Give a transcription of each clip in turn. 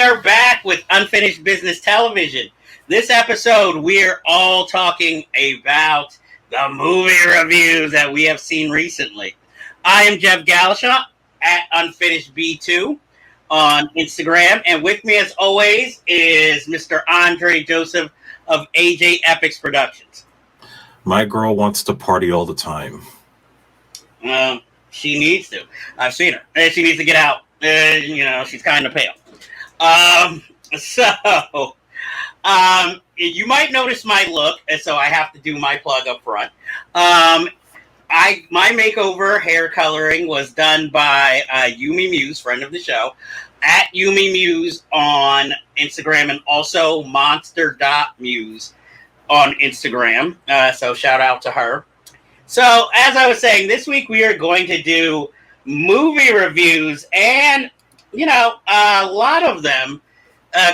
are back with Unfinished Business Television. This episode, we're all talking about the movie reviews that we have seen recently. I am Jeff Galashaw at Unfinished B2 on Instagram, and with me, as always, is Mr. Andre Joseph of AJ Epics Productions. My girl wants to party all the time. She needs to. I've seen her. She needs to get out. She's kind of pale. You might notice my look, and so I have to do my plug up front. My makeover hair coloring was done by Yumi Muse, friend of the show, at Yumi Muse on Instagram, and also monster.muse on Instagram. So shout out to her. So, as I was saying, this week we are going to do movie reviews, and, a lot of them,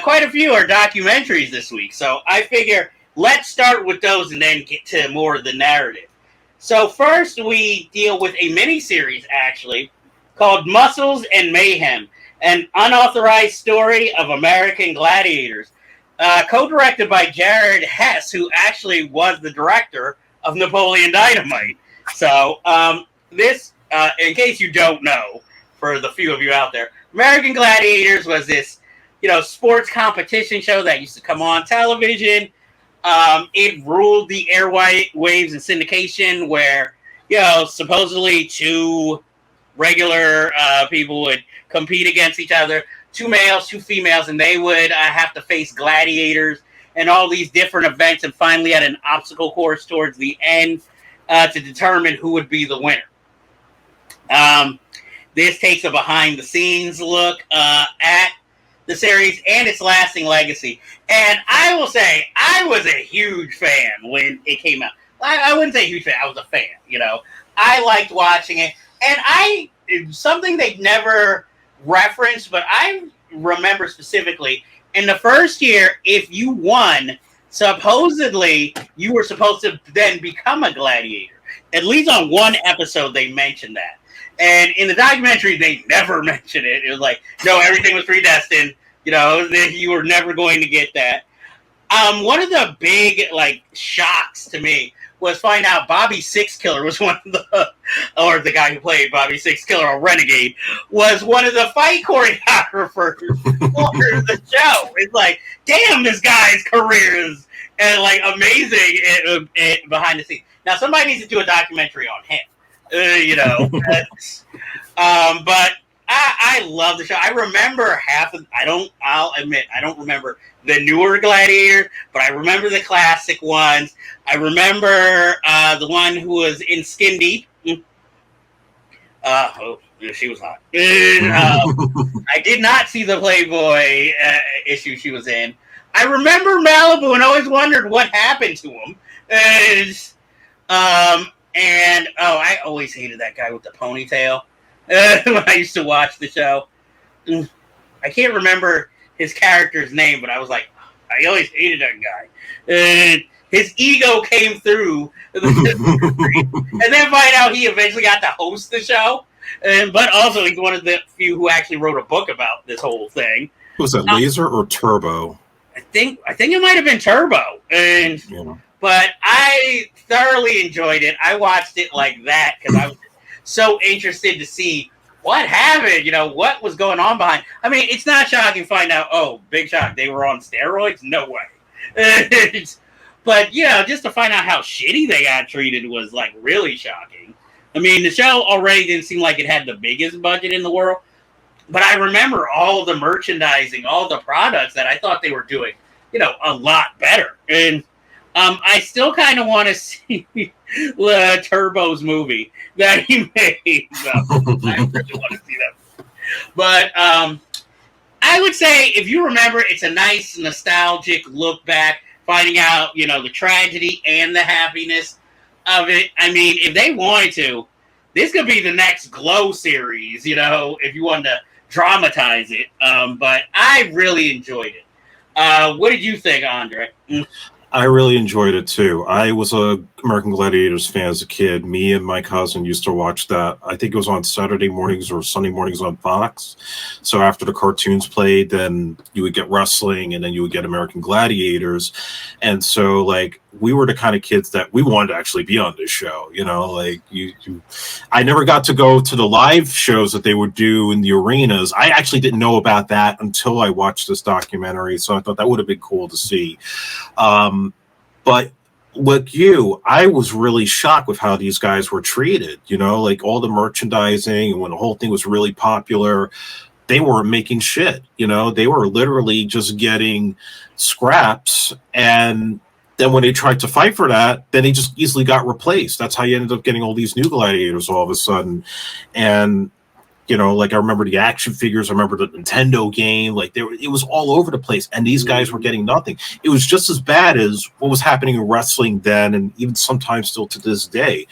quite a few are documentaries this week. So, I figure let's start with those and then get to more of the narrative. So, first we deal with a miniseries, actually, called Muscles and Mayhem, an unauthorized story of American gladiators, co-directed by Jared Hess, who actually was the director of Napoleon Dynamite. So, this, in case you don't know, for the few of you out there, American Gladiators was this, sports competition show that used to come on television. It ruled the airwaves and syndication, where, supposedly two regular people would compete against each other, two males, two females, and they would have to face gladiators and all these different events, and finally at an obstacle course towards the end to determine who would be the winner. This takes a behind-the-scenes look at the series and its lasting legacy. And I will say, I was a huge fan when it came out. I wouldn't say huge fan, I was a fan, I liked watching it. And something they never referenced, but I remember specifically, in the first year, if you won, supposedly you were supposed to then become a gladiator. At least on one episode, they mentioned that. And in the documentary, they never mentioned it. It was like, no, everything was predestined. You were never going to get that. One of the big, shocks to me was find out Bobby Sixkiller was one of or the guy who played Bobby Sixkiller on Renegade, was one of the fight choreographers for the show. It's like, damn, this guy's career is amazing behind the scenes. Now, somebody needs to do a documentary on him, but I love the show. I remember I'll admit, I don't remember the newer Gladiator, but I remember the classic ones. I remember the one who was in Skin Deep. She was hot. I did not see the Playboy issue she was in. I remember Malibu and always wondered what happened to him. I always hated that guy with the ponytail when I used to watch the show. I can't remember his character's name, but I was like, I always hated that guy. His ego came through, and then find out he eventually got to host the show. But also, he's one of the few who actually wrote a book about this whole thing. Was it Laser or Turbo? I think it might have been Turbo. But I thoroughly enjoyed it. I watched it like that because I was so interested to see what happened, what was going on behind. I mean, it's not shocking to find out, big shock, they were on steroids? No way. But, just to find out how shitty they got treated was, really shocking. I mean, the show already didn't seem like it had the biggest budget in the world, but I remember all the merchandising, all the products that I thought they were doing, a lot better. And I still kind of want to see Turbo's movie that he made. So I really want to see that. But I would say, if you remember, it's a nice, nostalgic look back, finding out, the tragedy and the happiness of it. I mean, if they wanted to, this could be the next Glow series, if you wanted to dramatize it. But I really enjoyed it. What did you think, Andre? I really enjoyed it too. I was a American Gladiators fan as a kid. Me and my cousin used to watch that. I think it was on Saturday mornings or Sunday mornings on Fox. So after the cartoons played, then you would get wrestling and then you would get American Gladiators. And so like we were the kind of kids that we wanted to actually be on this show, you know, like I never got to go to the live shows that they would do in the arenas. I actually didn't know about that until I watched this documentary. So I thought that would have been cool to see. But with you, I was really shocked with how these guys were treated, you know, like all the merchandising and when the whole thing was really popular, they weren't making shit, you know, they were literally just getting scraps. And then when they tried to fight for that, then they just easily got replaced. That's how you ended up getting all these new gladiators all of a sudden. And you know, like I remember the action figures, I remember the Nintendo game, like it was all over the place, and these guys were getting nothing. It was just as bad as what was happening in wrestling then, and even sometimes still to this day.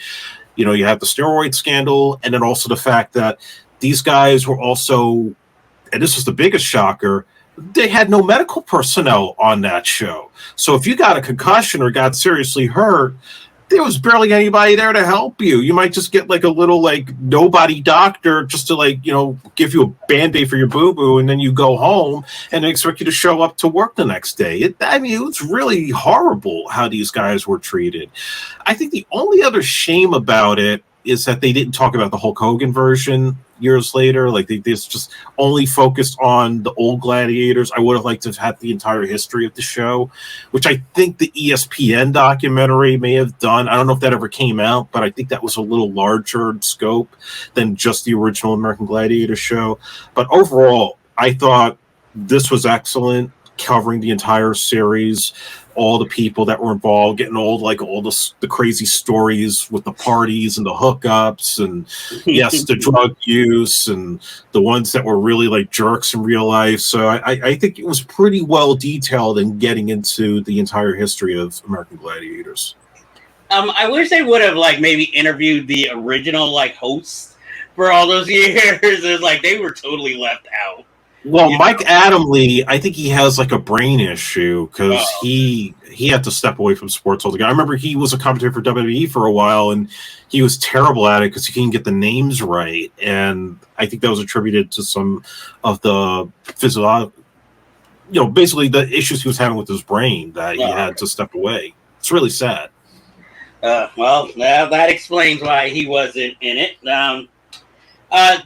You know, you have the steroid scandal, and then also the fact that these guys were also, and this was the biggest shocker, they had no medical personnel on that show. So if you got a concussion or got seriously hurt, there was barely anybody there to help you. You might just get like a little like nobody doctor just to like, you know, give you a Band-Aid for your boo-boo, and then you go home and they expect you to show up to work the next day. It was really horrible how these guys were treated. I think the only other shame about it is that they didn't talk about the Hulk Hogan version years later. Like they just only focused on the old gladiators. I would have liked to have had the entire history of the show, which I think the ESPN documentary may have done. I don't know if that ever came out, but I think that was a little larger in scope than just the original American Gladiator show. But overall, I thought this was excellent, covering the entire series, all the people that were involved, getting all the crazy stories with the parties and the hookups, and yes, the drug use, and the ones that were really like jerks in real life. So I think it was pretty well detailed in getting into the entire history of American Gladiators. I wish they would have like maybe interviewed the original like hosts for all those years. It's like they were totally left out. Well, Mike Adamle, I think he has like a brain issue because he had to step away from sports altogether. I remember he was a commentator for WWE for a while, and he was terrible at it because he couldn't get the names right. And I think that was attributed to some of the physiological, you know, basically the issues he was having with his brain that he had to step away. It's really sad. Well, that explains why he wasn't in it.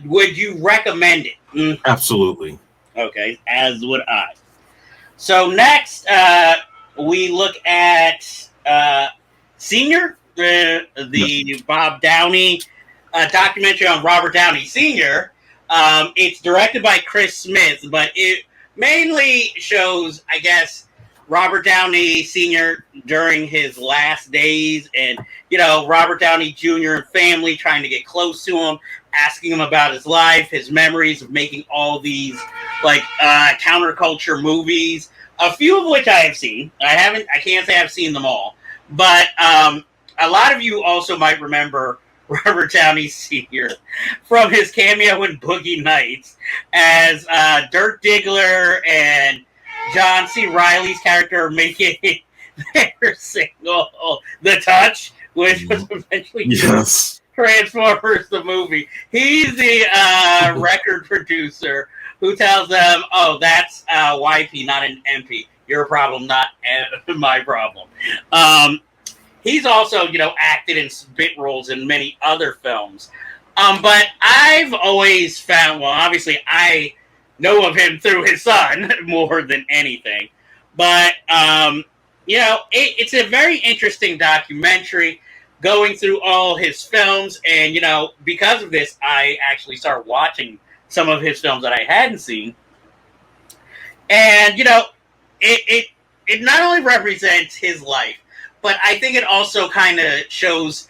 Would you recommend it? Absolutely. Okay, as would I. So next, we look at Senior, the Bob Downey documentary on Robert Downey Sr. It's directed by Chris Smith, but it mainly shows, I guess, Robert Downey Sr. during his last days, and you know, Robert Downey Jr. and family trying to get close to him, asking him about his life, his memories of making all these like counterculture movies, a few of which I have seen. I can't say I've seen them all, but a lot of you also might remember Robert Downey Sr. from his cameo in Boogie Nights as Dirk Diggler and John C. Reilly's character making their single, The Touch, which was eventually Transformers the movie. He's the record producer who tells them, oh, that's wifey, not an MP. Your problem, not my problem. He's also, you know, acted in bit roles in many other films. But I've always found, well, obviously I know of him through his son more than anything. But, you know, it's a very interesting documentary going through all his films. And, you know, because of this, I actually started watching some of his films that I hadn't seen. And, you know, it not only represents his life, but I think it also kind of shows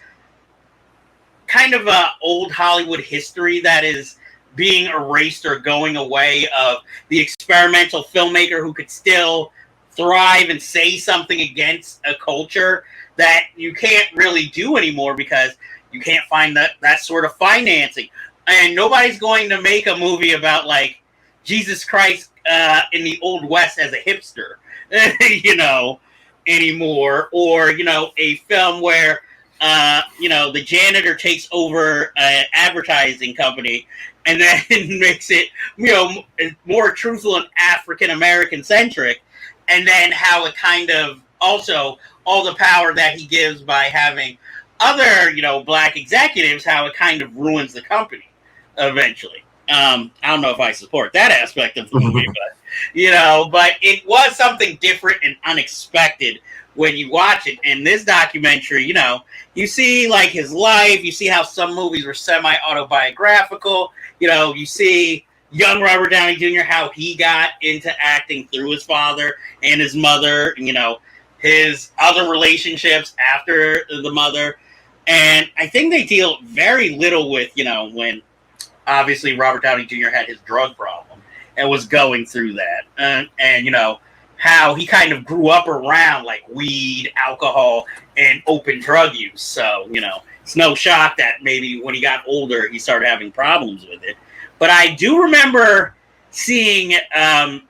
kind of a old Hollywood history that is being erased or going away, of the experimental filmmaker who could still thrive and say something against a culture that you can't really do anymore because you can't find that sort of financing. And nobody's going to make a movie about like Jesus Christ in the Old West as a hipster, you know. anymore, or a film where the janitor takes over an advertising company and then makes it more truthful and African American centric, and then how it kind of also all the power that he gives by having other black executives, how it kind of ruins the company eventually. I don't know if I support that aspect of the movie, but it was something different and unexpected when you watch it. In this documentary, you see like his life, you see how some movies were semi-autobiographical, you see young Robert Downey Jr., how he got into acting through his father and his mother, his other relationships after the mother. And I think they deal very little with, when obviously Robert Downey Jr. had his drug problem and was going through that. And how he kind of grew up around like weed, alcohol, and open drug use. So, it's no shock that maybe when he got older, he started having problems with it. But I do remember seeing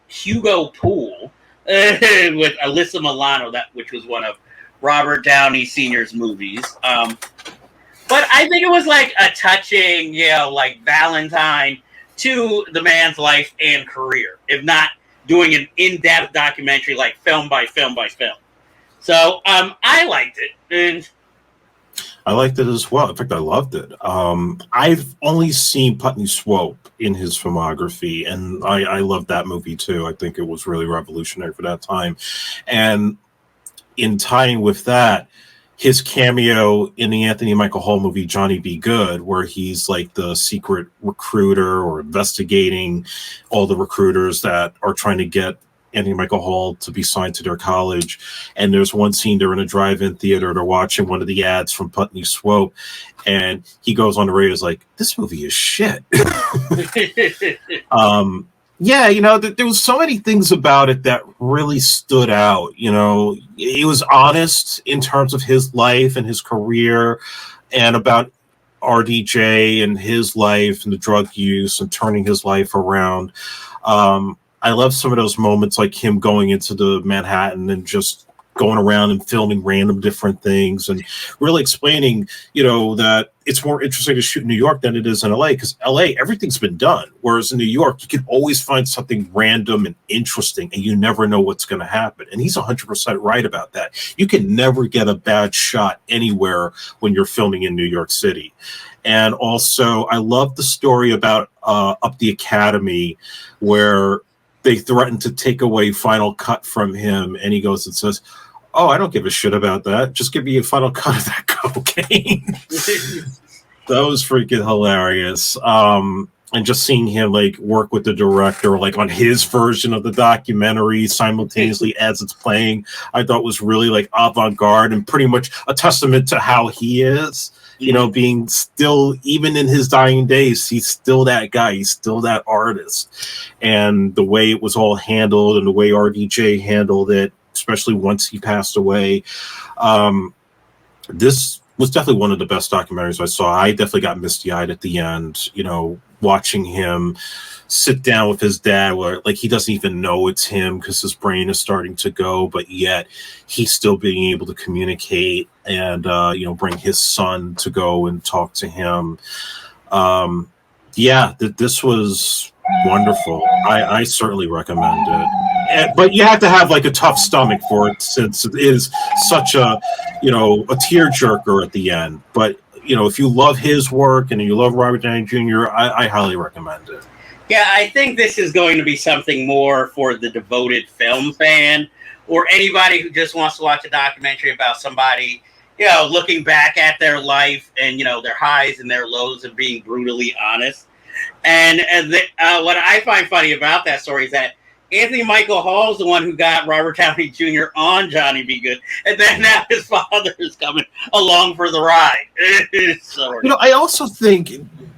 Hugo Pool with Alyssa Milano, which was one of Robert Downey Sr.'s movies. But I think it was like a touching, like Valentine to the man's life and career, if not doing an in-depth documentary, like film by film by film. So I liked it. And I liked it as well. In fact, I loved it. I've only seen Putney Swope in his filmography, and I loved that movie too. I think it was really revolutionary for that time. And in tying with that, his cameo in the Anthony Michael Hall movie Johnny Be Good, where he's like the secret recruiter or investigating all the recruiters that are trying to get Anthony Michael Hall to be signed to their college. And there's one scene they're in a drive-in theater, they're watching one of the ads from Putney Swope, and he goes on the radio, is like, this movie is shit. Yeah, there was so many things about it that really stood out. It was honest in terms of his life and his career, and about RDJ and his life and the drug use and turning his life around. I love some of those moments, like him going into the Manhattan and just going around and filming random different things and really explaining, that it's more interesting to shoot in New York than it is in LA, because LA, everything's been done. Whereas in New York, you can always find something random and interesting, and you never know what's going to happen. And he's 100% right about that. You can never get a bad shot anywhere when you're filming in New York City. And also, I love the story about Up the Academy, where they threatened to take away Final Cut from him, and he goes and says, "Oh, I don't give a shit about that. Just give me a final cut of that cocaine." That was freaking hilarious. And just seeing him like work with the director, like on his version of the documentary simultaneously as it's playing, I thought was really like avant-garde and pretty much a testament to how he is. Being still, even in his dying days, he's still that guy. He's still that artist. And the way it was all handled and the way RDJ handled it, especially once he passed away, this was definitely one of the best documentaries I saw. I definitely got misty-eyed at the end, watching him sit down with his dad, where like he doesn't even know it's him because his brain is starting to go, but yet he's still being able to communicate and bring his son to go and talk to him. This was wonderful. I certainly recommend it. But you have to have like a tough stomach for it, since it is such a tearjerker at the end. But if you love his work and you love Robert Downey Jr., I highly recommend it. Yeah, I think this is going to be something more for the devoted film fan, or anybody who just wants to watch a documentary about somebody, looking back at their life and, their highs and their lows and being brutally honest. And what I find funny about that story is that Anthony Michael Hall is the one who got Robert Downey Jr. on Johnny Be Good, and then now his father is coming along for the ride. I also think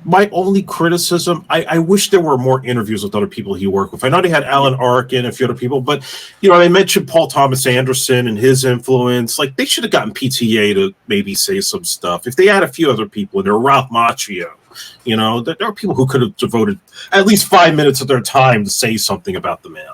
my only criticism, I wish there were more interviews with other people he worked with. I know they had Alan Arkin and a few other people, but they mentioned Paul Thomas Anderson and his influence. Like, they should have gotten PTA to maybe say some stuff. If they had a few other people, and there were Ralph Macchio, there are people who could have devoted at least 5 minutes of their time to say something about the man.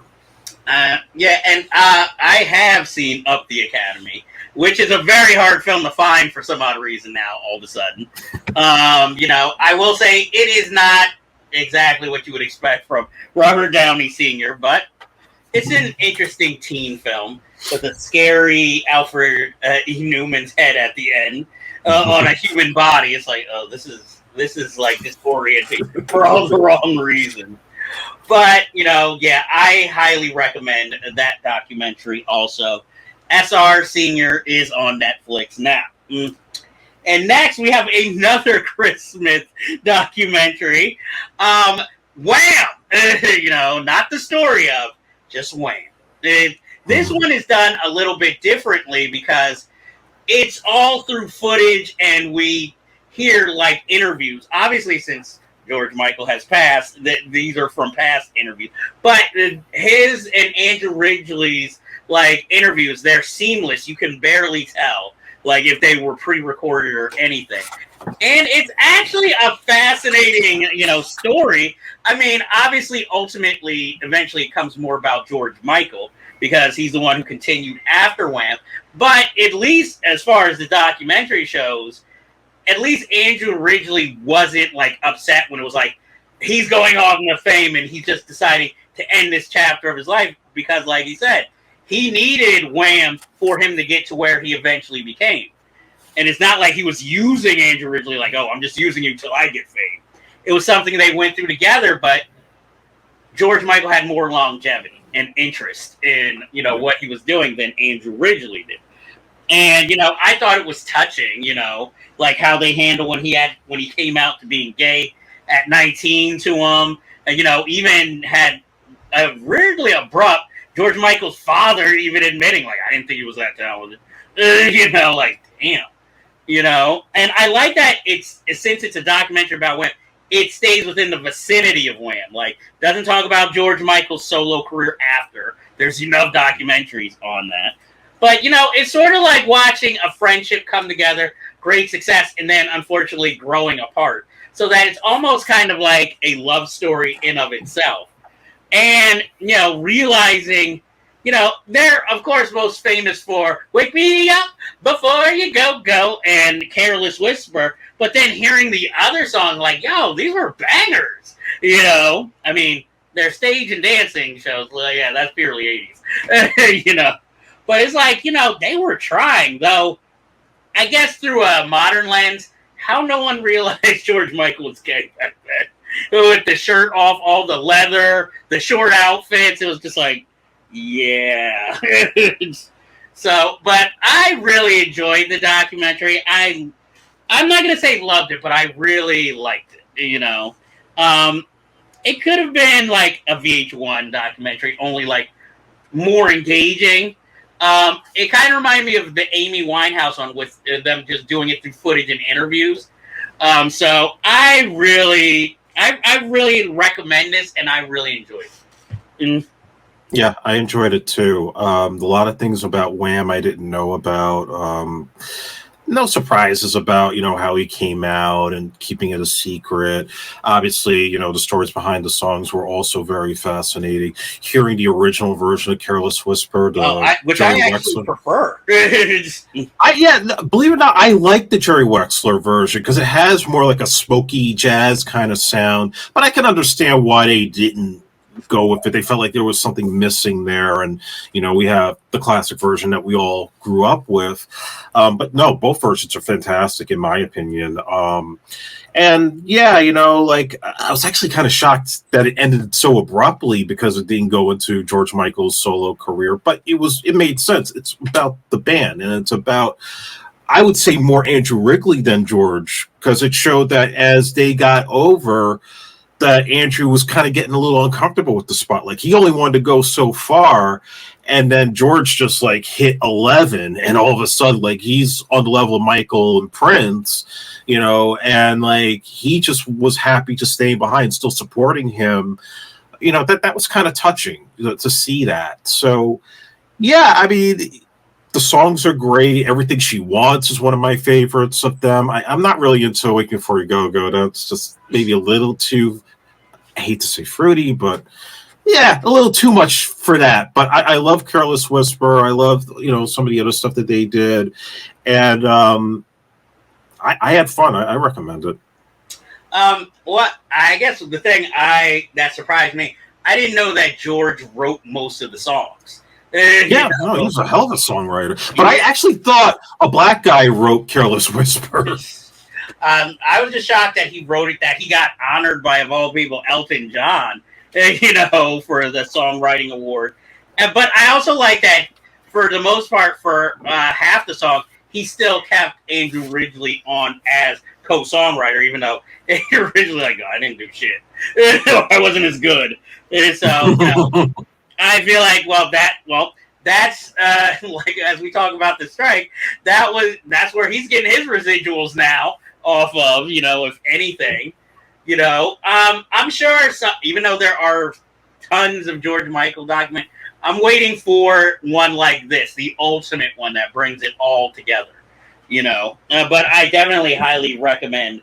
Yeah, and I have seen Up the Academy, which is a very hard film to find for some odd reason now, all of a sudden. I will say it is not exactly what you would expect from Robert Downey Sr., but it's an interesting teen film with a scary Alfred E. Newman's head at the end on a human body. It's like, oh, this is like disorienting for all the wrong reasons. But, I highly recommend that documentary also. SR Senior is on Netflix now. And next we have another Chris Smith documentary. Wham! Not the story of, just Wham. This one is done a little bit differently because it's all through footage and we hear like interviews. Obviously, since George Michael has passed, that these are from past interviews. But his and Andrew Ridgeley's like interviews, they're seamless. You can barely tell like if they were pre-recorded or anything. And it's actually a fascinating, story. I mean, obviously, ultimately, eventually it comes more about George Michael because he's the one who continued after Wham. But at least as far as the documentary shows, at least Andrew Ridgeley wasn't like upset when it was like he's going off into fame and he's just deciding to end this chapter of his life because, like he said, he needed Wham for him to get to where he eventually became. And it's not like he was using Andrew Ridgeley like, oh, I'm just using you till I get fame. It was something they went through together, but George Michael had more longevity and interest in, what he was doing than Andrew Ridgeley did. And, I thought it was touching, like how they handled when he came out to being gay at 19 to him. And, even had a weirdly abrupt George Michael's father even admitting, like, I didn't think he was that talented. Like, damn. And I like that since it's a documentary about Wham, it stays within the vicinity of Wham. Like, doesn't talk about George Michael's solo career after. There's enough documentaries on that. But, it's sort of like watching a friendship come together, great success, and then, unfortunately, growing apart. So that it's almost kind of like a love story in of itself. And, realizing, they're, of course, most famous for Wake Me Up Before You Go, and Careless Whisper. But then hearing the other songs, like, yo, these were bangers. I mean, their stage and dancing shows, well, yeah, that's purely 80s. But it's like, they were trying, though, I guess through a modern lens, how no one realized George Michael was gay back then. With the shirt off, all the leather, the short outfits, it was just like, yeah. So, but I really enjoyed the documentary. I'm not going to say loved it, but I really liked it, It could have been like a VH1 documentary, only like more engaging. It kind of reminded me of the Amy Winehouse one with them just doing it through footage and interviews. So I really recommend this, and I really enjoyed it. Yeah, I enjoyed it too. A lot of things about Wham I didn't know about. No surprises about, how he came out and keeping it a secret. Obviously, the stories behind the songs were also very fascinating. Hearing the original version of Careless Whisper, which I actually prefer. Believe it or not, I like the Jerry Wexler version because it has more like a smoky jazz kind of sound. But I can understand why they didn't go with it. They felt like there was something missing there, and we have the classic version that we all grew up with. But no, both versions are fantastic in my opinion. And yeah, like I was actually kind of shocked that it ended so abruptly because it didn't go into George Michael's solo career. But it made sense. It's about the band, and it's about, I would say, more Andrew Ridgeley than George, because it showed that as they got over, that Andrew was kind of getting a little uncomfortable with the spot. Like he only wanted to go so far, and then George just like hit 11, and all of a sudden, like he's on the level of Michael and Prince, and like he just was happy to stay behind, still supporting him. That was kind of touching to see that. So, yeah, I mean, the songs are great. Everything She Wants is one of my favorites of them. I'm not really into Wake Me Before You Go. That's just maybe a little too, I hate to say fruity, but Yeah, a little too much for that. But I love Careless Whisper. I love some of the other stuff that they did, and I had fun. I recommend it. What I guess the thing that surprised me, I didn't know that George wrote most of the songs. Yeah, no, he was a hell of a songwriter. But I actually thought a black guy wrote Careless Whisper. I was just shocked that he wrote it, that he got honored by, of all people, Elton John, for the songwriting award. But I also like that, for the most part, for half the song, he still kept Andrew Ridgeley on as co-songwriter, even though originally, I didn't do shit. I wasn't as good. And so, I feel like, that's like, as we talk about the strike, that's where he's getting his residuals now off of, if anything, I'm sure, even though there are tons of George Michael documents, I'm waiting for one like this, the ultimate one that brings it all together, but I definitely highly recommend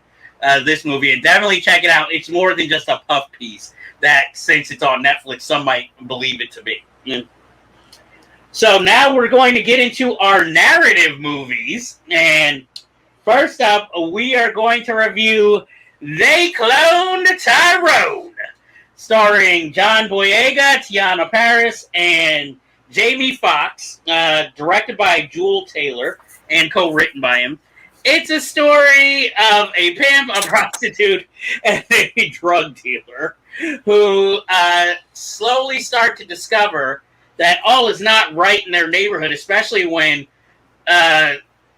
this movie, and definitely check it out. It's more than just a puff piece that, since it's on Netflix, some might believe it to be. So now we're going to get into our narrative movies, and first up, we are going to review They Cloned Tyrone, starring John Boyega, Tiana Paris, and Jamie Foxx, directed by Jewel Taylor, and co-written by him. It's a story of a pimp, a prostitute, and a drug dealer who slowly start to discover that all is not right in their neighborhood, especially when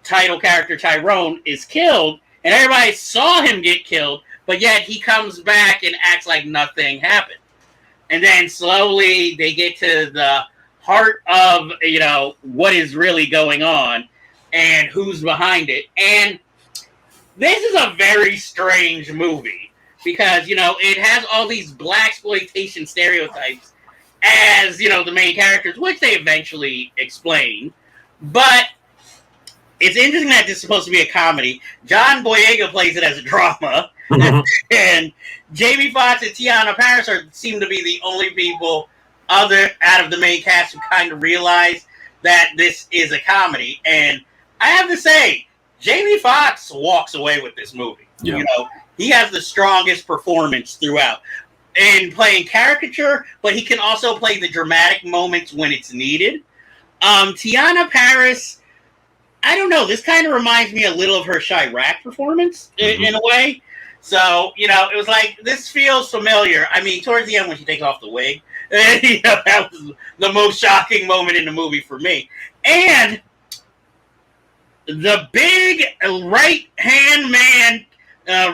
title character Tyrone is killed, and everybody saw him get killed, but yet he comes back and acts like nothing happened. And then slowly they get to the heart of, what is really going on and who's behind it. And this is a very strange movie because, it has all these blaxploitation stereotypes as, the main characters, which they eventually explain. But it's interesting that this is supposed to be a comedy. John Boyega plays it as a drama. And Jamie Foxx and Tiana Paris seem to be the only people out of the main cast who kind of realize that this is a comedy. And I have to say, Jamie Foxx walks away with this movie. Yeah. He has the strongest performance throughout in playing caricature, but he can also play the dramatic moments when it's needed. Tiana Paris, I don't know, this kind of reminds me a little of her Chirac performance in a way. So, it was like, this feels familiar. I mean, towards the end when she takes off the wig, that was the most shocking moment in the movie for me. And the big right-hand man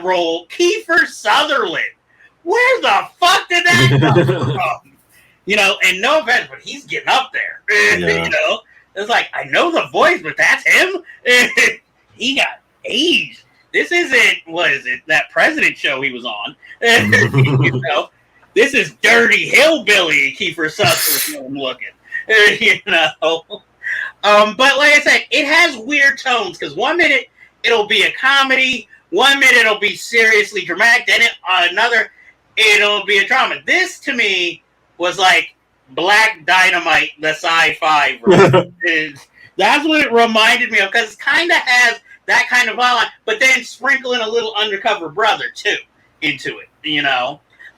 role, Kiefer Sutherland. Where the fuck did that come from? And no offense, but he's getting up there. Yeah. It's like, I know the voice, but that's him? He got aged. This isn't, that President show he was on. This is Dirty Hillbilly Kiefer Sutherland looking. But like I said, it has weird tones, because one minute it'll be a comedy, one minute it'll be seriously dramatic, then another it'll be a drama. This, to me, was like Black Dynamite, the sci-fi version. That's what it reminded me of, because it kind of has that kind of outline, but then sprinkle in a little Undercover Brother, too, into it,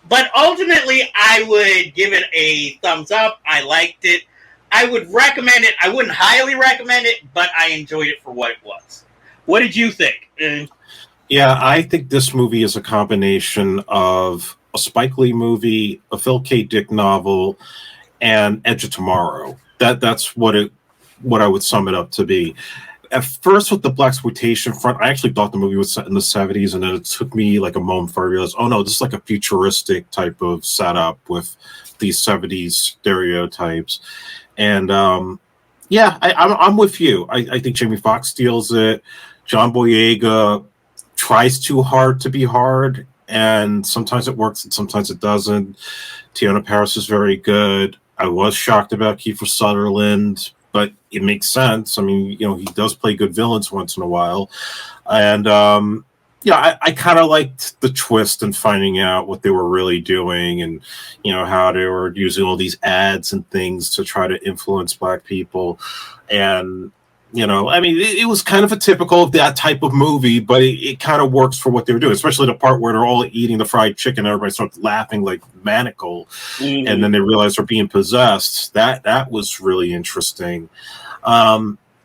But ultimately, I would give it a thumbs up. I liked it. I would recommend it. I wouldn't highly recommend it, but I enjoyed it for what it was. What did you think? Yeah, I think this movie is a combination of a Spike Lee movie, a Phil K. Dick novel, and Edge of Tomorrow. That's what I would sum it up to be. At first, with the blaxploitation front, I actually thought the movie was set in the 70s, and then it took me like a moment before I realized, oh no, this is like a futuristic type of setup with these 70s stereotypes. And I'm with you. I think Jamie Foxx steals it. John Boyega tries too hard to be hard, and sometimes it works and sometimes it doesn't. Tiana Paris is very good. I was shocked about Kiefer Sutherland, but it makes sense. I mean, he does play good villains once in a while. And Yeah, I kind of liked the twist and finding out what they were really doing, and how they were using all these ads and things to try to influence black people. And I mean, it was kind of a typical of that type of movie, but it kind of works for what they were doing, especially the part where they're all eating the fried chicken. Everybody starts laughing like maniacal, and then they realize they're being possessed. That was really interesting.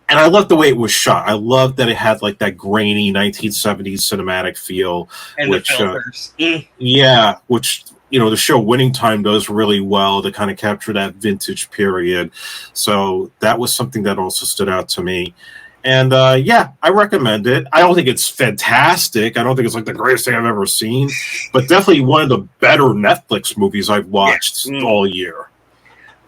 And I loved the way it was shot. I loved that it had like that grainy 1970s cinematic feel. And which, the filters. Yeah, which the show Winning Time does really well to kind of capture that vintage period. So that was something that also stood out to me. And yeah, I recommend it. I don't think it's fantastic. I don't think it's like the greatest thing I've ever seen, but definitely one of the better Netflix movies I've watched all year.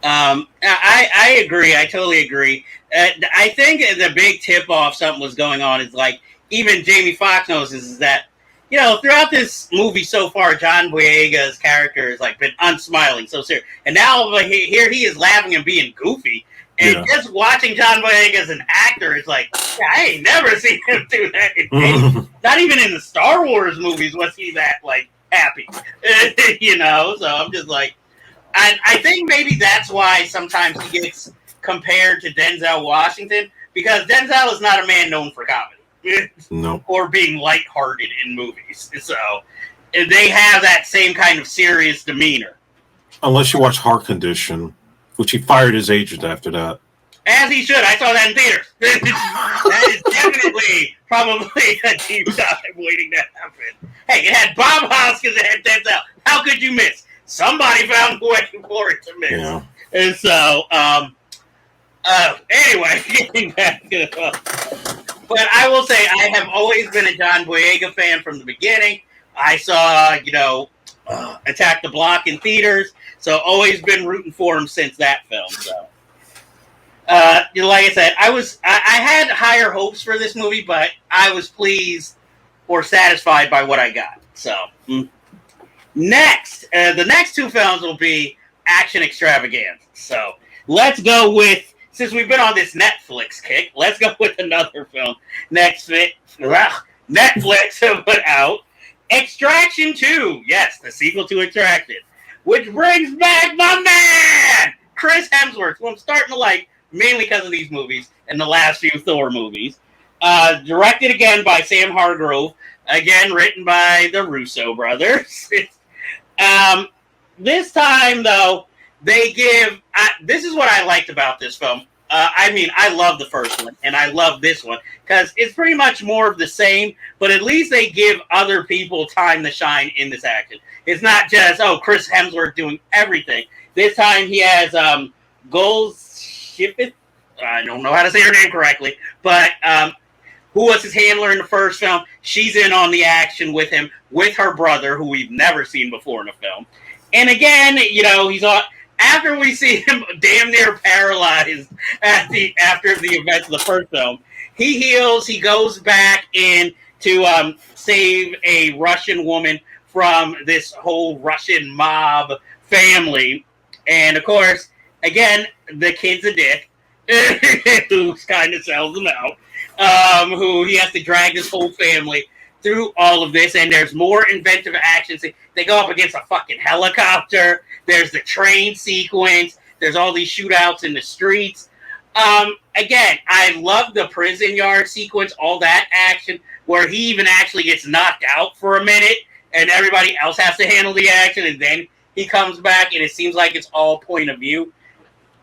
I agree. I totally agree. I think the big tip off something was going on is like even Jamie Foxx knows is that throughout this movie so far, John Boyega's character has like been unsmiling, so serious, and now here he is laughing and being goofy. And just watching John Boyega as an actor is like, I ain't never seen him do that. Not even in the Star Wars movies was he that like happy, So I'm just like. I think maybe that's why sometimes he gets compared to Denzel Washington, because Denzel is not a man known for comedy. No. Or being lighthearted in movies. So they have that same kind of serious demeanor. Unless you watch Heart Condition, which he fired his agent after that. As he should. I saw that in theaters. That is definitely probably a deep dive waiting to happen. Hey, it had Bob Hoskins, it had Denzel. How could you miss? Somebody found a way for it to miss. Yeah. And so, anyway, getting back to but I will say I have always been a John Boyega fan from the beginning. I saw, Attack the Block in theaters, so always been rooting for him since that film. So, like I said, I had higher hopes for this movie, but I was pleased or satisfied by what I got. So. Next, the next two films will be action extravaganza. So let's go with, since we've been on this Netflix kick, let's go with another film. Netflix put out Extraction 2. Yes, the sequel to Extraction, which brings back my man, Chris Hemsworth, who I'm starting to like, mainly because of these movies and the last few Thor movies. Directed again by Sam Hargrove, again written by the Russo brothers. This time, though, they give... this is what I liked about this film. I mean, I love the first one, and I love this one, because it's pretty much more of the same, but at least they give other people time to shine in this action. It's not just, Chris Hemsworth doing everything. This time he has Goldshippeth, I don't know how to say her name correctly, but who was his handler in the first film. She's in on the action with him, with her brother, who we've never seen before in a film. And again, he's on, after we see him damn near paralyzed after the events of the first film, he heals, he goes back in to save a Russian woman from this whole Russian mob family. And of course, again, the kid's a dick, who kind of sells them out. Who he has to drag his whole family through all of this, and there's more inventive actions. They go up against a fucking helicopter. There's the train sequence. There's all these shootouts in the streets. Again, I love the prison yard sequence, all that action, where he even actually gets knocked out for a minute, and everybody else has to handle the action, and then he comes back, and it seems like it's all point of view.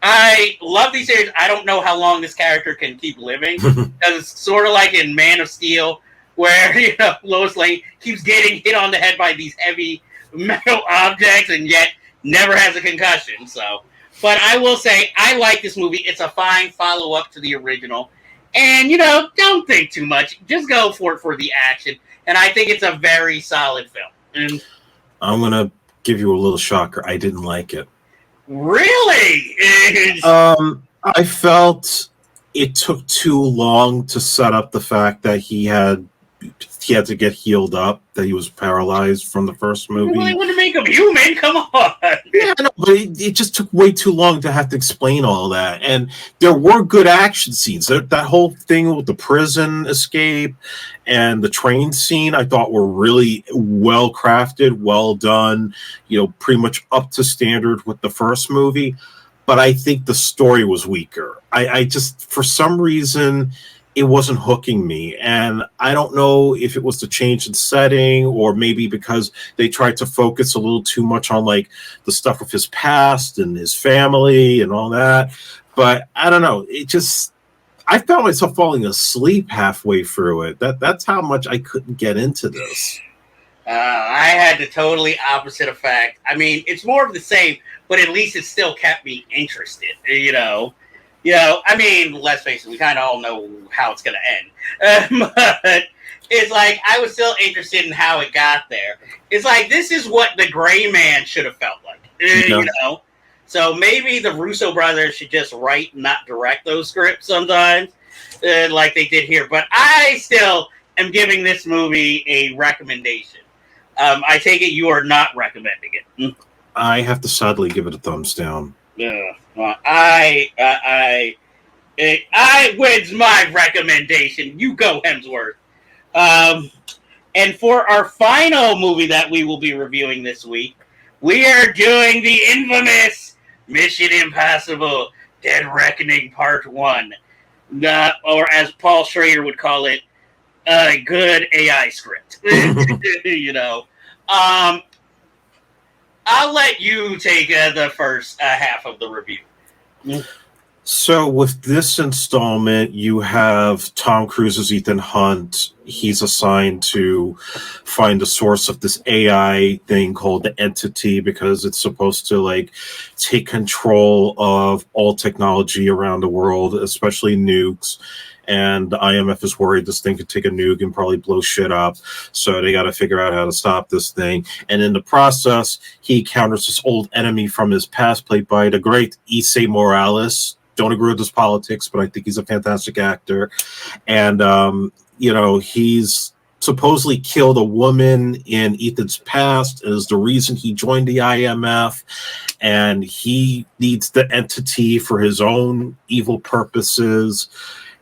I love these series. I don't know how long this character can keep living, because it's sort of like in Man of Steel, where Lois Lane keeps getting hit on the head by these heavy metal objects, and yet never has a concussion. So, but I will say I like this movie. It's a fine follow up to the original, and don't think too much. Just go for it for the action, and I think it's a very solid film. And I'm gonna give you a little shocker. I didn't like it. Really? I felt it took too long to set up the fact that he had, he had to get healed up, that he was paralyzed from the first movie. Well, they wouldn't make him human. Come on. Yeah, no, but it just took way too long to have to explain all that. And there were good action scenes. That whole thing with the prison escape and the train scene, I thought were really well crafted, well done, pretty much up to standard with the first movie. But I think the story was weaker. I just, for some reason, it wasn't hooking me. And I don't know if it was the change in setting or maybe because they tried to focus a little too much on like the stuff with his past and his family and all that. But I don't know. I found myself falling asleep halfway through it. That's how much I couldn't get into this. I had the totally opposite effect. I mean, it's more of the same, but at least it still kept me interested, I mean, let's face it, we kind of all know how it's going to end. But it's like, I was still interested in how it got there. It's like, this is what the Gray Man should have felt like, So maybe the Russo brothers should just write, not direct those scripts sometimes, like they did here. But I still am giving this movie a recommendation. I take it you are not recommending it. I have to sadly give it a thumbs down. Yeah, well, I wins my recommendation. You go, Hemsworth. And for our final movie that we will be reviewing this week, we are doing the infamous Mission Impossible: Dead Reckoning Part 1, or as Paul Schrader would call it, a good AI script. I'll let you take the first half of the review. So with this installment, you have Tom Cruise's Ethan Hunt. He's assigned to find the source of this AI thing called the Entity, because it's supposed to take control of all technology around the world, especially nukes. And the IMF is worried this thing could take a nuke and probably blow shit up. So they got to figure out how to stop this thing. And in the process, he encounters this old enemy from his past, played by the great Issei Morales. Don't agree with his politics, but I think he's a fantastic actor. And, he's supposedly killed a woman in Ethan's past as the reason he joined the IMF. And he needs the Entity for his own evil purposes.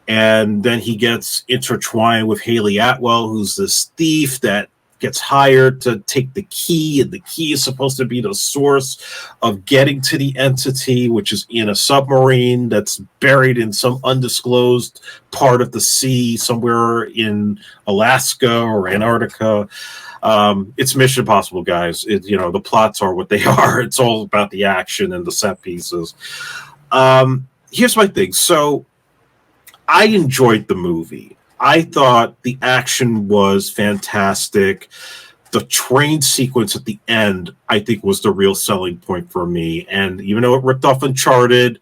And then he gets intertwined with Haley Atwell, who's this thief that gets hired to take the key. And the key is supposed to be the source of getting to the Entity, which is in a submarine that's buried in some undisclosed part of the sea, somewhere in Alaska or Antarctica. It's Mission Impossible, guys. The plots are what they are. It's all about the action and the set pieces. Here's my thing. So, I enjoyed the movie. I thought the action was fantastic. The train sequence at the end, I think, was the real selling point for me. And even though it ripped off Uncharted,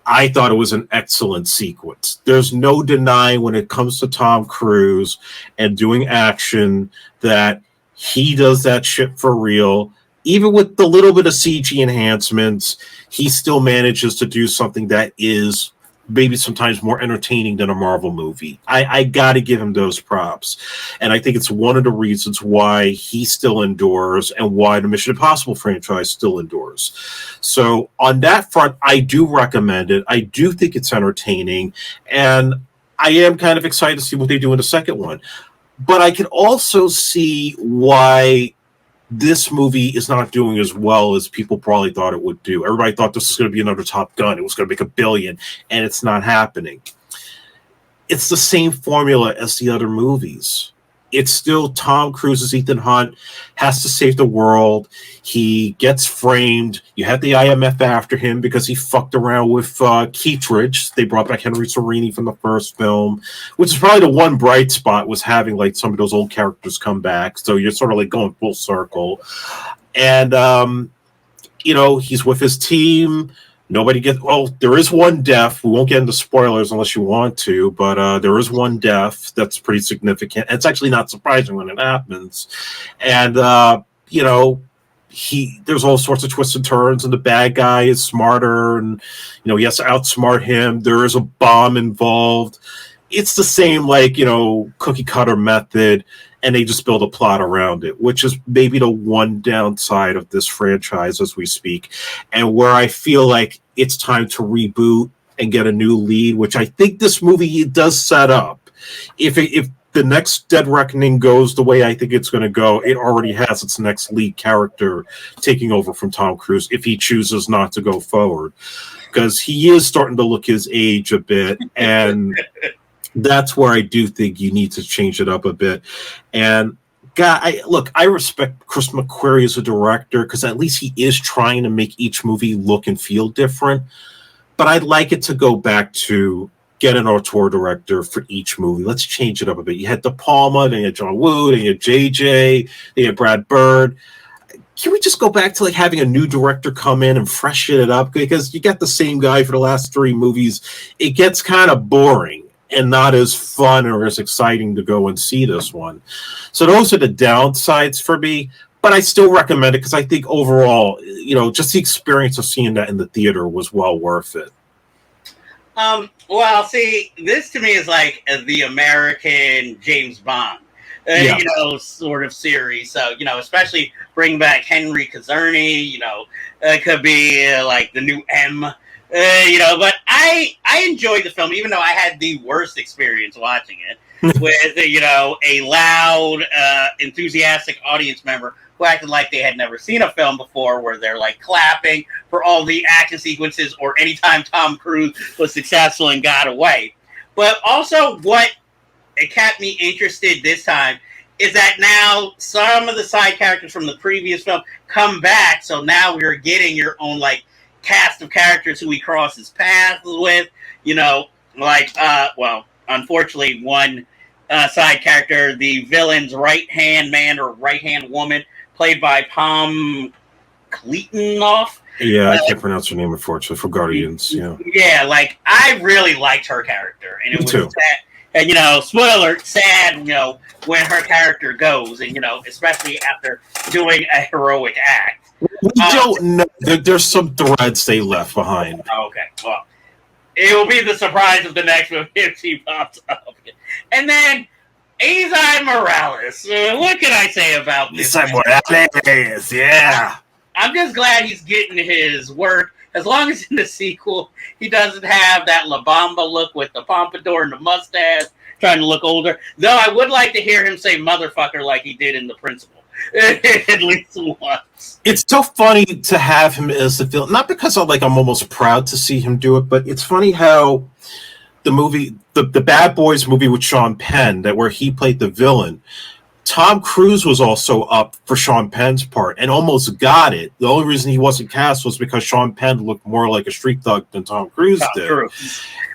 I thought it was an excellent sequence. There's no denying when it comes to Tom Cruise and doing action that he does that shit for real. Even with the little bit of CG enhancements, he still manages to do something that is maybe sometimes more entertaining than a Marvel movie. I got to give him those props. And I think it's one of the reasons why he still endures and why the Mission Impossible franchise still endures. So on that front, I do recommend it. I do think it's entertaining. And I am kind of excited to see what they do in the second one. But I can also see why this movie is not doing as well as people probably thought it would do. Everybody thought this was going to be another Top Gun. It was going to make $1 billion, and it's not happening. It's the same formula as the other movies. It's still Tom Cruise's Ethan Hunt has to save the world. He gets framed. You have the IMF after him because he fucked around with Keatridge. They brought back Henry Sereni from the first film, which is probably the one bright spot, was having some of those old characters come back. So you're sort of going full circle. And, he's with his team. Nobody gets... Well, there is one death. We won't get into spoilers unless you want to, but there is one death that's pretty significant. It's actually not surprising when it happens. And, there's all sorts of twists and turns, and the bad guy is smarter, and, he has to outsmart him. There is a bomb involved. it's the same, like, cookie cutter method, and they just build a plot around it, which is maybe the one downside of this franchise as we speak, and where I feel like it's time to reboot and get a new lead, which I think this movie does set up. If the next Dead Reckoning goes the way I think it's going to go, it already has its next lead character taking over from Tom Cruise if he chooses not to go forward, because he is starting to look his age a bit, and that's where I do think you need to change it up a bit. And God, I respect Chris McQuarrie as a director, because at least he is trying to make each movie look and feel different. But I'd like it to go back to get an auteur director for each movie. Let's change it up a bit. You had De Palma, then you had John Woo, then you had JJ, then you had Brad Bird. Can we just go back to like having a new director come in and freshen it up? Because you got the same guy for the last 3 movies. It gets kind of boring and not as fun or as exciting to go and see this one. So those are the downsides for me. But I still recommend it because I think overall, just the experience of seeing that in the theater was well worth it. Well, see, this to me is like the American James Bond, sort of series. So, especially bring back Henry Kazerny, it could be like the new M, but I enjoyed the film, even though I had the worst experience watching it with, a loud, enthusiastic audience member who acted like they had never seen a film before, where they're like clapping for all the action sequences or anytime Tom Cruise was successful and got away. But also what kept me interested this time is that now some of the side characters from the previous film come back. So now we're getting your own like cast of characters who he crosses paths with, unfortunately one side character, the villain's right-hand man or right-hand woman, played by Pom Kleinoff. Yeah, I can't pronounce her name, unfortunately, for Guardians. Yeah. Yeah, like, I really liked her character. And it was sad. And, spoiler, sad, when her character goes. And, especially after doing a heroic act. We don't know. There's some threads they left behind. Okay, well, it will be the surprise of the next movie if she pops up. And then Azai Morales. What can I say about this? Azai Morales, yeah. I'm just glad he's getting his work. As long as in the sequel, he doesn't have that La Bamba look with the pompadour and the mustache, trying to look older. Though I would like to hear him say motherfucker like he did in The Principal. At least once. It's so funny to have him as the villain. Not because I'm almost proud to see him do it, but it's funny how the movie, the Bad Boys movie with Sean Penn, where he played the villain, Tom Cruise was also up for Sean Penn's part and almost got it. The only reason he wasn't cast was because Sean Penn looked more like a street thug than Tom Cruise did. True.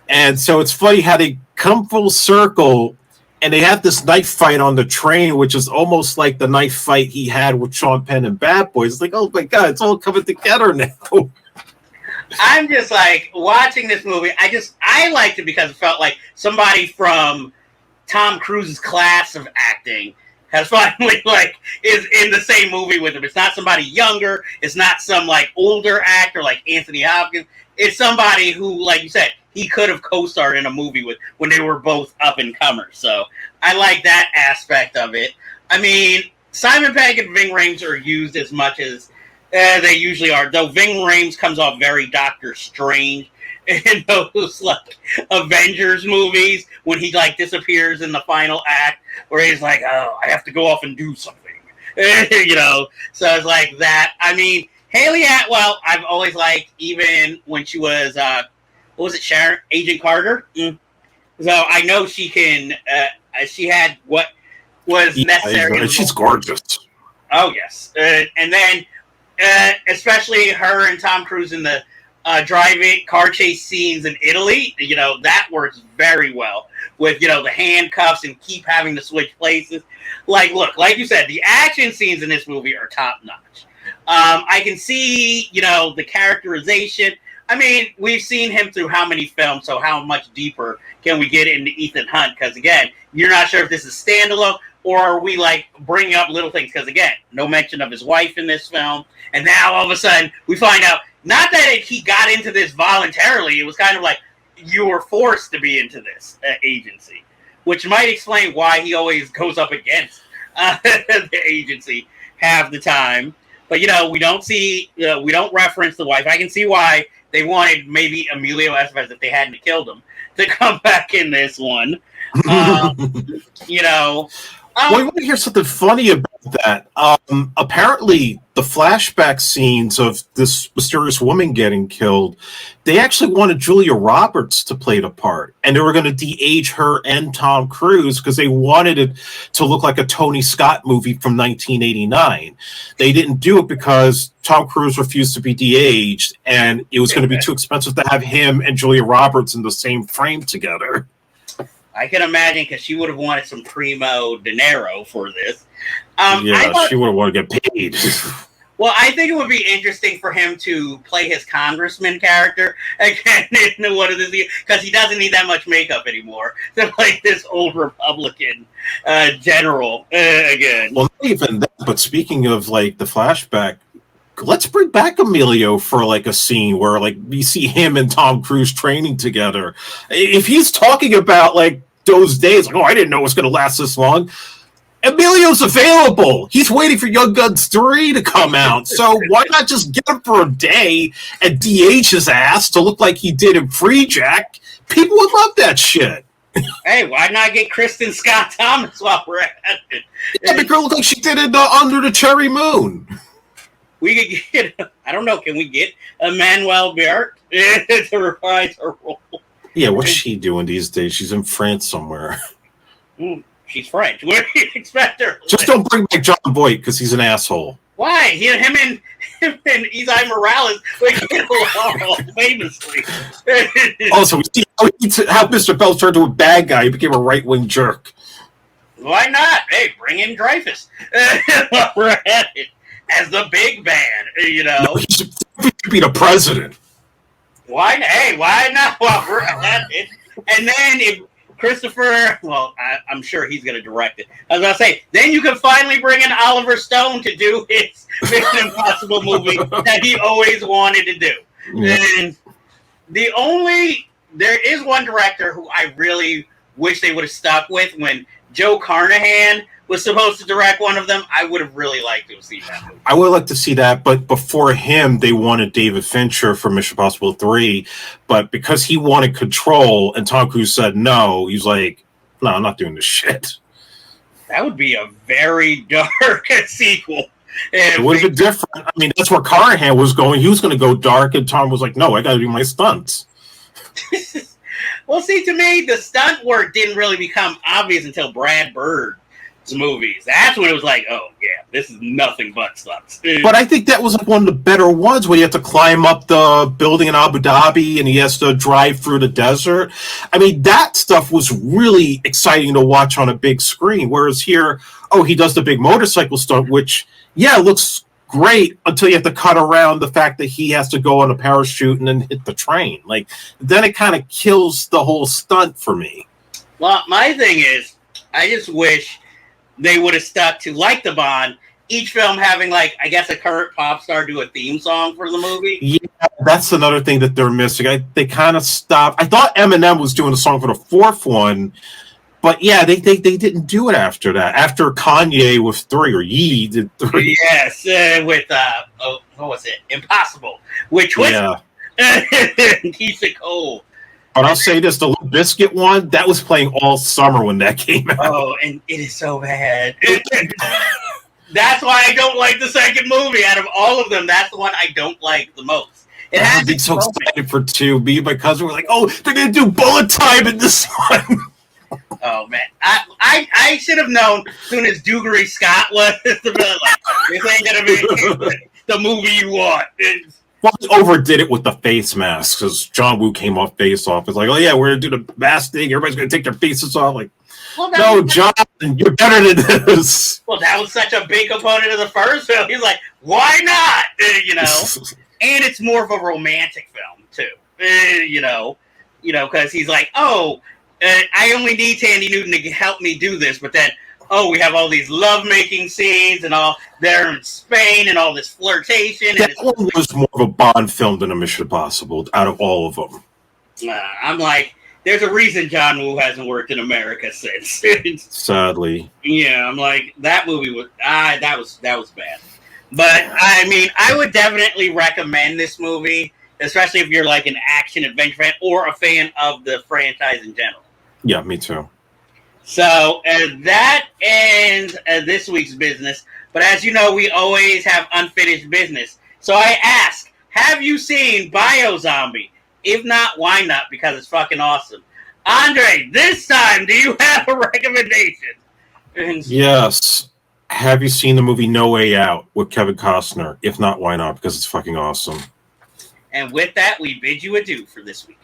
And so it's funny how they come full circle and they have this knife fight on the train, which is almost like the knife fight he had with Sean Penn and Bad Boys. It's like, oh my God, it's all coming together now. I'm just like watching this movie. I liked it because it felt like somebody from Tom Cruise's class of acting has finally is in the same movie with him. It's not somebody younger. It's not some older actor like Anthony Hopkins. It's somebody who, like you said, he could have co-starred in a movie with when they were both up and comers. So I like that aspect of it. I mean, Simon Pegg and Ving Rhames are used as much as they usually are, though Ving Rhames comes off very Doctor Strange in those Avengers movies when he disappears in the final act, where he's like, "Oh, I have to go off and do something," So it's like that. I mean, Haley Atwell, I've always liked, even when she was what was it, Sharon Agent Carter. So I know she can. She had what was necessary. And she's gorgeous. Oh yes, and then. Especially her and Tom Cruise in the driving car chase scenes in Italy, that works very well with, the handcuffs and keep having to switch places. Look, like you said, the action scenes in this movie are top notch. I can see, the characterization. I mean, we've seen him through how many films, so how much deeper can we get into Ethan Hunt? Because again, you're not sure if this is standalone or are we bringing up little things? Because again, no mention of his wife in this film. And now all of a sudden we find out, not that he got into this voluntarily. It was kind of you were forced to be into this agency, which might explain why he always goes up against the agency half the time. But we don't see, we don't reference the wife. I can see why they wanted maybe Emilio Estevez, if they hadn't killed him, to come back in this one. Well, you want to hear something funny about that? Apparently, the flashback scenes of this mysterious woman getting killed, they actually wanted Julia Roberts to play the part, and they were going to de-age her and Tom Cruise because they wanted it to look like a Tony Scott movie from 1989. They didn't do it because Tom Cruise refused to be de-aged, and it was going to be too expensive to have him and Julia Roberts in the same frame together. I can imagine, because she would have wanted some primo dinero for this. She would have wanted to get paid. Well, I think it would be interesting for him to play his congressman character again in one of the, because he doesn't need that much makeup anymore to play this old Republican general again. Well, not even that, but speaking of like the flashback, let's bring back Emilio for like a scene where like we see him and Tom Cruise training together. If he's talking about like those days, like, oh, I didn't know it was going to last this long. Emilio's available. He's waiting for Young Guns 3 to come out. So why not just get him for a day and de-age his ass to look like he did in Free Jack? People would love that shit. Hey, why not get Kristen Scott Thomas while we're at it? Yeah, the girl looked like she did in Under the Cherry Moon. We could get, I don't know, can we get Emmanuelle Bert to reprise her role? Yeah, what's she doing these days? She's in France somewhere. She's French. Where do you expect her? Just don't bring back John Boyd because he's an asshole. Why? Him and Isai Morales get along famously. Also, we see how Mr. Bell turned to a bad guy. He became a right-wing jerk. Why not? Hey, bring in Dreyfus. We're at it. As the big bad, No, he should be the president. Why? Hey, why not? Well, we're at it. And then if Christopher, well, I'm sure he's going to direct it. I was going to say, then you can finally bring in Oliver Stone to do his Mission Impossible movie that he always wanted to do. Yeah. And there is one director who I really wish they would have stuck with. When Joe Carnahan was supposed to direct one of them, I would have really liked to have seen that movie. I would like to see that, but before him, they wanted David Fincher for Mission Impossible 3, but because he wanted control and Tom Cruise said no, he's like, no, I'm not doing this shit. That would be a very dark sequel. It would have been different. I mean, that's where Carnahan was going. He was going to go dark, and Tom was like, no, I got to do my stunts. Well, see, to me, the stunt work didn't really become obvious until Brad Bird's movies. That's when it was like, oh, yeah, this is nothing but stunts. But I think that was one of the better ones where you have to climb up the building in Abu Dhabi and he has to drive through the desert. I mean, that stuff was really exciting to watch on a big screen. Whereas here, he does the big motorcycle stunt, which, yeah, looks great until you have to cut around the fact that he has to go on a parachute and then hit the train. Like, then it kind of kills the whole stunt for me. Well, my thing is, I just wish they would have stuck to, like the Bond, each film having, like, I guess a current pop star do a theme song for the movie. Yeah, that's another thing that they're missing. They kind of stopped. I thought Eminem was doing a song for the fourth one, but yeah, they didn't do it after that. After Kanye with 3, or Yee did 3. Yes, with, what was it? Impossible. Which was Keeps It Cold. But I'll say this, the Limp Bizkit one, that was playing all summer when that came out. Oh, and it is so bad. That's why I don't like the second movie. Out of all of them, that's the one I don't like the most. I've been so excited for 2. Me and my cousin were like, they're going to do bullet time in this one. Oh, man. I should have known as soon as Dougray Scott was the villain. This ain't going to be the movie you want. Well, they overdid it with the face masks because John Woo came off Face Off. It's like, we're going to do the mask thing. Everybody's going to take their faces off. Like, no, John, you're better than this. Well, that was such a big component of the first film. He's like, why not? And it's more of a romantic film, too. Because he's like, I only need Tandy Newton to help me do this. But then, we have all these love-making scenes and all. They're in Spain and all this flirtation. That one was more of a Bond film than a Mission Impossible out of all of them. I'm like, there's a reason John Woo hasn't worked in America since. Sadly. Yeah, I'm like, that movie was that was bad. But I mean, I would definitely recommend this movie, especially if you're like an action adventure fan or a fan of the franchise in general. Yeah, me too. So that ends this week's business. But as you know, we always have unfinished business. So I ask, have you seen Biozombie? If not, why not? Because it's fucking awesome. Andre, this time, do you have a recommendation? Yes. Have you seen the movie No Way Out with Kevin Costner? If not, why not? Because it's fucking awesome. And with that, we bid you adieu for this week.